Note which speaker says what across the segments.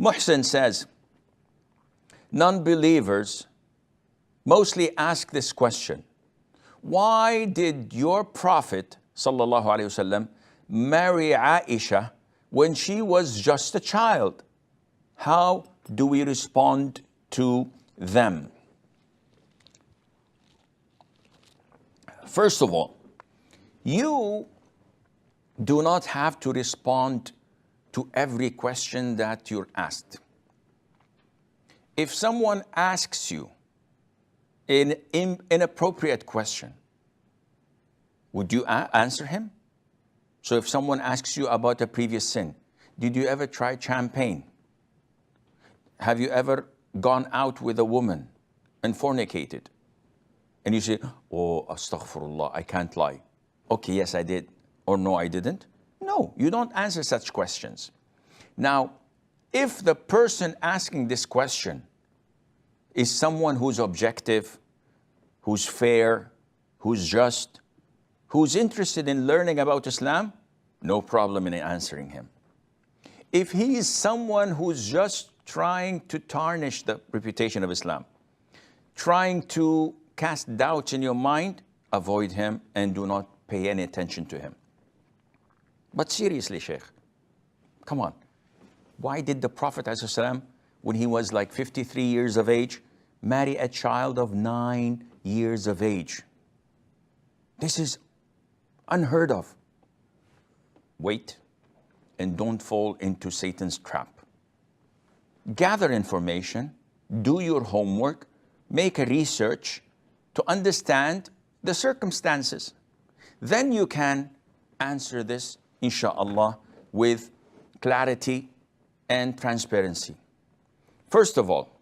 Speaker 1: Muhsin says, non-believers mostly ask this question: why did your Prophet sallallahu alaihi wasallam marry Ayesha when she was just a child? How do we respond to them? First of all, you do not have to respond to every question that you're asked. If someone asks you an inappropriate question, would you answer him? So if someone asks you about a previous sin, did you ever try champagne? Have you ever gone out with a woman and fornicated? And you say, oh, astaghfirullah, I can't lie. Okay, yes, I did. Or no, I didn't. No, you don't answer such questions. Now, if the person asking this question is someone who's objective, who's fair, who's just, who's interested in learning about Islam, no problem in answering him. If he is someone who's just trying to tarnish the reputation of Islam, trying to cast doubts in your mind, avoid him and do not pay any attention to him. But seriously, Sheikh, come on. Why did the Prophet ﷺ, when he was like 53 years of age, marry a child of 9 years of age? This is unheard of. Wait and don't fall into Satan's trap. Gather information, do your homework, make a research to understand the circumstances. Then you can answer this, inshallah, with clarity and transparency. First of all,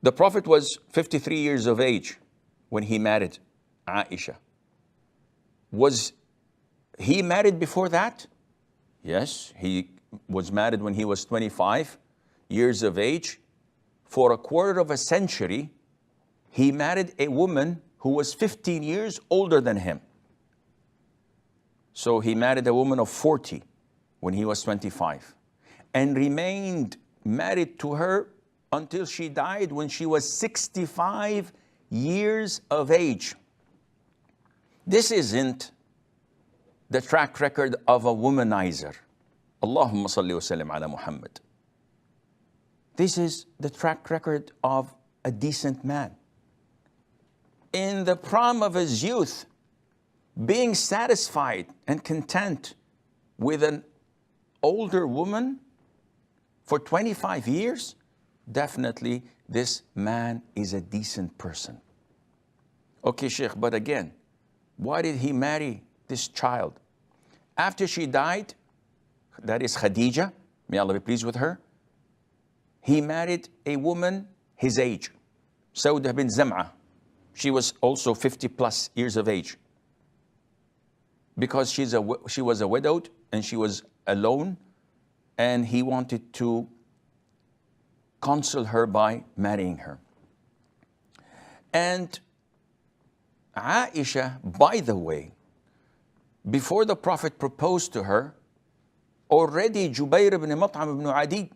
Speaker 1: the Prophet was 53 years of age when he married Ayesha. Was he married before that? Yes, he was married when he was 25 years of age. For a quarter of a century, he married a woman who was 15 years older than him. So he married a woman of 40 when he was 25 and remained married to her until she died when she was 65 years of age. This isn't the track record of a womanizer. Allahumma salli wa sallim ala Muhammad. This is the track record of a decent man. In the prime of his youth, being satisfied and content with an older woman for 25 years, definitely this man is a decent person. Okay, Sheikh, but again, why did he marry this child? After she died, that is Khadija, may Allah be pleased with her, he married a woman his age, Sauda bin Zam'ah. She was also 50 plus years of age. Because she was a widowed and she was alone, and he wanted to console her by marrying her. And Ayesha, by the way, before the Prophet proposed to her, already Jubayr ibn Mut'im ibn Adi,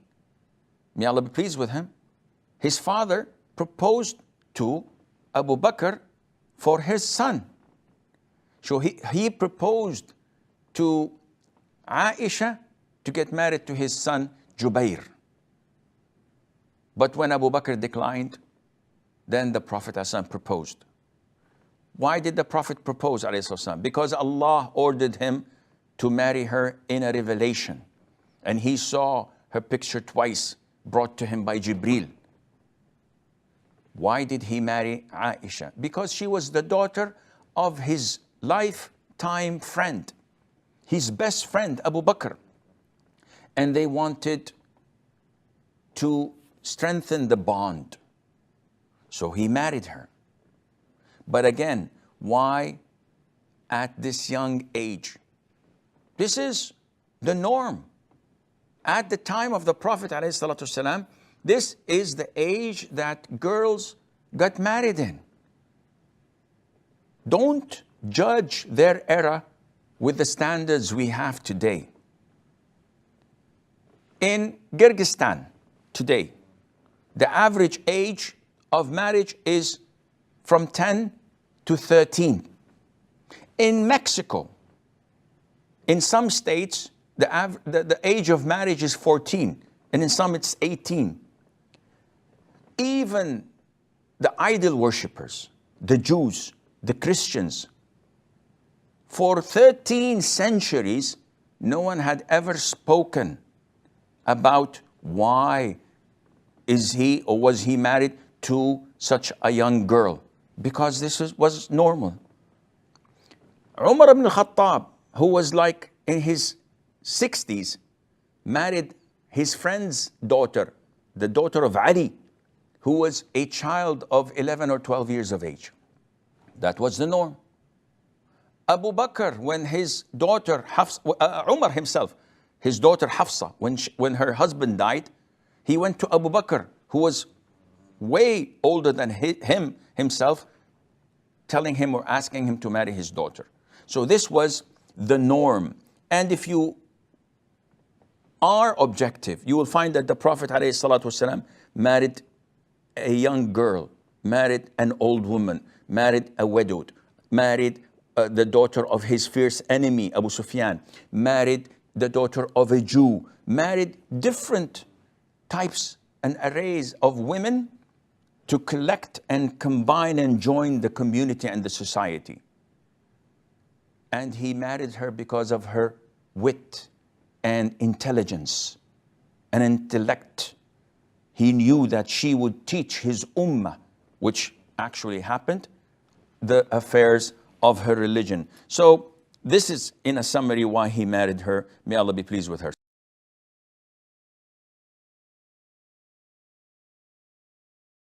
Speaker 1: may Allah be pleased with him, his father proposed to Abu Bakr for his son. So he proposed to Ayesha to get married to his son Jubayr. But when Abu Bakr declined, then the Prophet ﷺ proposed. Why did the Prophet propose, ﷺ? Because Allah ordered him to marry her in a revelation. And he saw her picture twice, brought to him by Jibril. Why did he marry Ayesha? Because she was the daughter of his lifetime friend, his best friend, Abu Bakr. And they wanted to strengthen the bond. So he married her. But again, why at this young age? This is the norm. At the time of the Prophet ﷺ, this is the age that girls got married in. Don't judge their era with the standards we have today. In Kyrgyzstan today, the average age of marriage is from 10 to 13. In Mexico, in some states, the age of marriage is 14, and in some it's 18. Even the idol worshippers, the Jews, the Christians, for 13 centuries, no one had ever spoken about why is he or was he married to such a young girl, because this was normal. Umar ibn al-Khattab, who was like in his 60s, married his friend's daughter, the daughter of Ali, who was a child of 11 or 12 years of age. That was the norm. Abu Bakr, when his daughter Umar himself, his daughter Hafsa, when her husband died, he went to Abu Bakr, who was way older than himself, telling him or asking him to marry his daughter. So this was the norm. And if you are objective, you will find that the Prophet ﷺ married a young girl, married an old woman, married a widowed, married the daughter of his fierce enemy, Abu Sufyan, married the daughter of a Jew, married different types and arrays of women to collect and combine and join the community and the society. And he married her because of her wit and intelligence and intellect. He knew that she would teach his ummah, which actually happened, the affairs of her religion. So this is in a summary why he married her. May Allah be pleased with her.